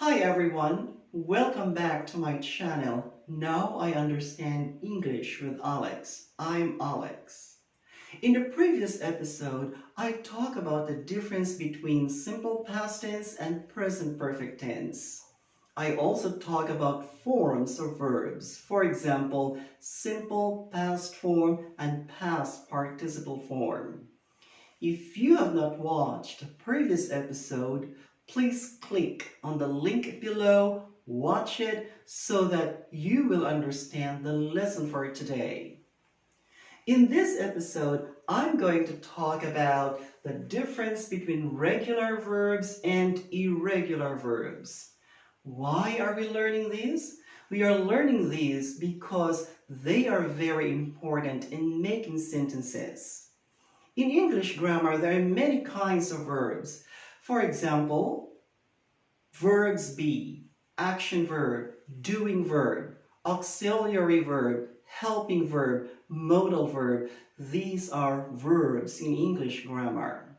Hi everyone, welcome back to my channel. Now I understand English with Alex. I'm Alex. In the previous episode, I talked about the difference between simple past tense and present perfect tense. I also talk about forms of verbs. For example, simple past form and past participle form. If you have not watched the previous episode, please click on the link below, watch it so that you will understand the lesson for today. In this episode, I'm going to talk about the difference between regular verbs and irregular verbs. Why are we learning these? We are learning these because they are very important in making sentences. In English grammar, there are many kinds of verbs. For example, verbs be, action verb, doing verb, auxiliary verb, helping verb, modal verb. These are verbs in English grammar.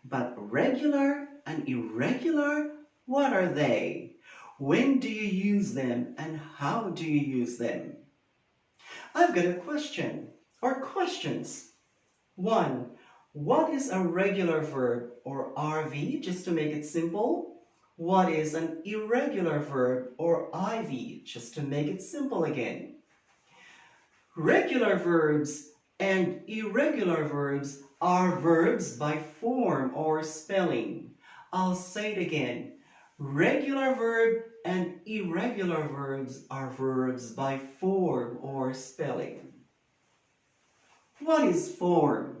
But regular and irregular, what are they? When do you use them and how do you use them? I've got a question or questions. 1. What is a regular verb or RV, just to make it simple? What is an irregular verb or IV, just to make it simple again? Regular verbs and irregular verbs are verbs by form or spelling. I'll say it again. Regular verb and irregular verbs are verbs by form or spelling. What is form?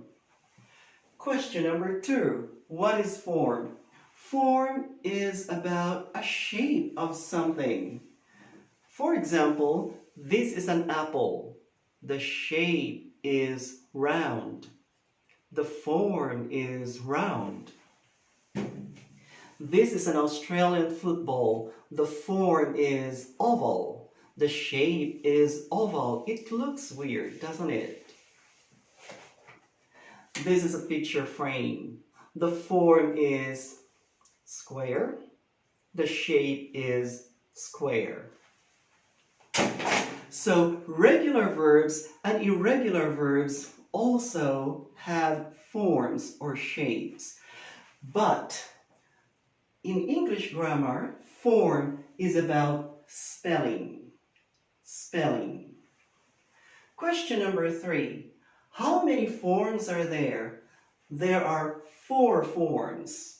Question number 2. What is form? Form is about a shape of something. For example, this is an apple. The shape is round. The form is round. This is an Australian football. The form is oval. The shape is oval. It looks weird, doesn't it? This is a picture frame. The form is square. The shape is square. So regular verbs and irregular verbs also have forms or shapes. But in English grammar, form is about spelling. Spelling. Question number 3. How many forms are there? There are 4 forms.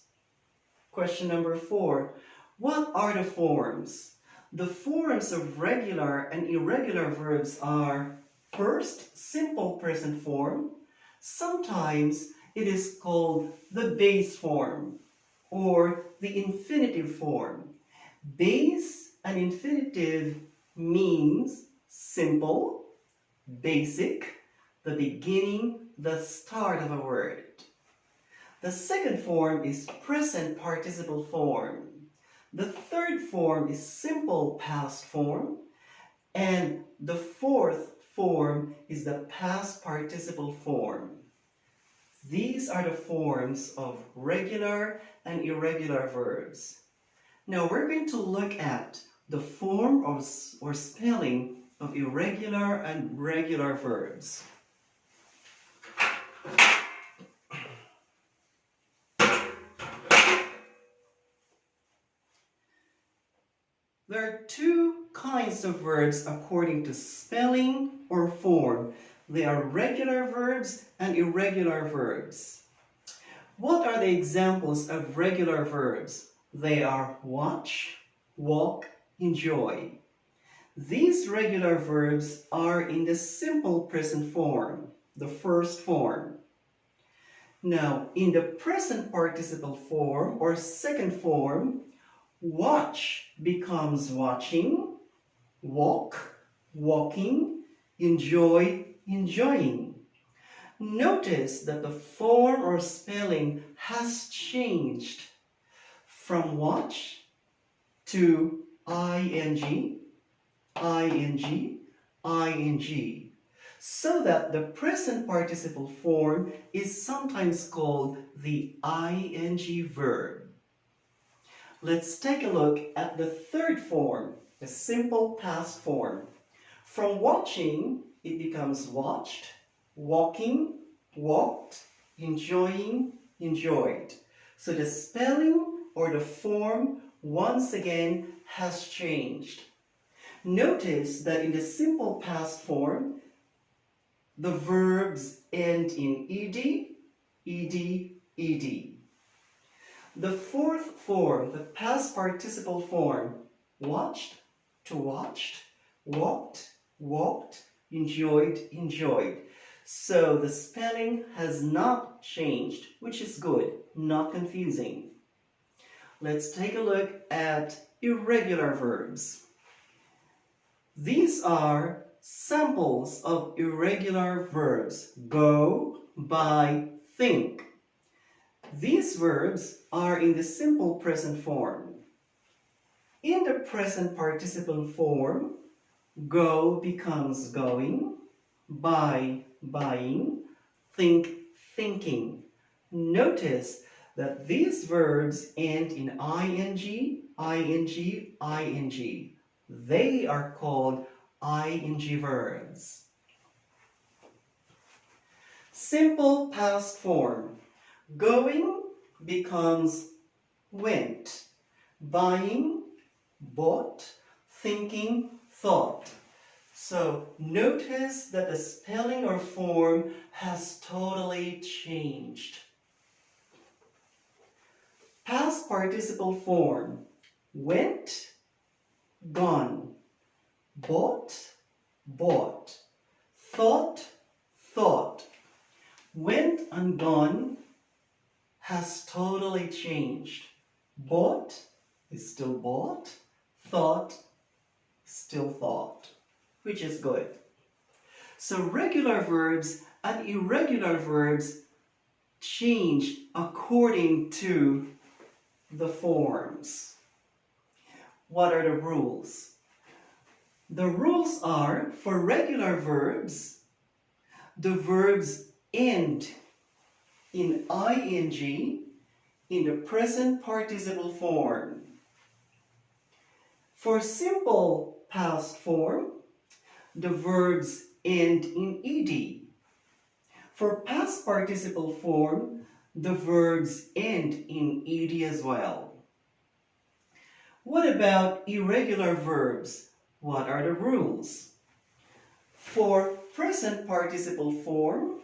Question number 4. What are the forms? The forms of regular and irregular verbs are, first, simple present form. Sometimes it is called the base form or the infinitive form. Base and infinitive means simple, basic, the beginning, the start of a word. The second form is present participle form. The third form is simple past form. And the fourth form is the past participle form. These are the forms of regular and irregular verbs. Now we're going to look at the form or spelling of irregular and regular verbs. There are 2 kinds of verbs according to spelling or form. They are regular verbs and irregular verbs. What are the examples of regular verbs? They are watch, walk, enjoy. These regular verbs are in the simple present form, the first form. Now, in the present participle form or second form, watch becomes watching, walk, walking, enjoy, enjoying. Notice that the form or spelling has changed from watch to ing, ing, ing, so that the present participle form is sometimes called the ing verb. Let's take a look at the third form, the simple past form. From watching, it becomes watched, walking, walked, enjoying, enjoyed. So the spelling or the form once again has changed. Notice that in the simple past form, the verbs end in ed, ed, ed. The fourth form, the past participle form, watched, to watched, walked, walked, enjoyed, enjoyed. So the spelling has not changed, which is good, not confusing. Let's take a look at irregular verbs. These are samples of irregular verbs. Go, buy, think. These verbs are in the simple present form. In the present participle form, go becomes going, buy, buying, think, thinking. Notice that these verbs end in ing, ing, ing. They are called ing verbs. Simple past form. Going becomes went, buying, bought, thinking, thought. So notice that the spelling or form has totally changed. Past participle form. Went, gone, bought, bought, thought, thought. Went and gone has totally changed. Bought is still bought, thought still thought, which is good. So regular verbs and irregular verbs change according to the forms. What are the rules? The rules are, for regular verbs, the verbs end in ing in the present participle form. For simple past form, the verbs end in ed. For past participle form, the verbs end in ed as well. What about irregular verbs? What are the rules? For present participle form,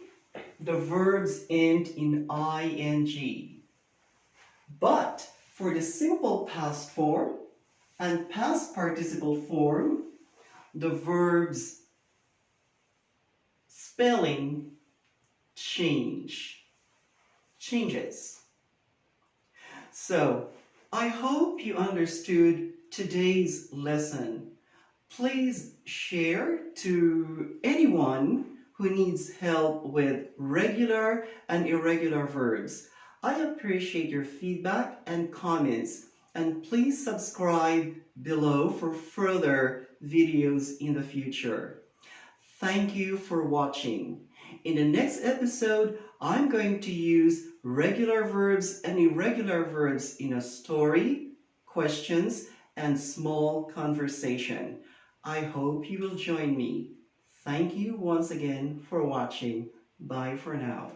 the verbs end in ing. But for the simple past form and past participle form, the verbs spelling changes. So, I hope you understood today's lesson. Please share to anyone who needs help with regular and irregular verbs. I appreciate your feedback and comments, and please subscribe below for further videos in the future. Thank you for watching. In the next episode, I'm going to use regular verbs and irregular verbs in a story, questions, and small conversation. I hope you will join me. Thank you once again for watching. Bye for now.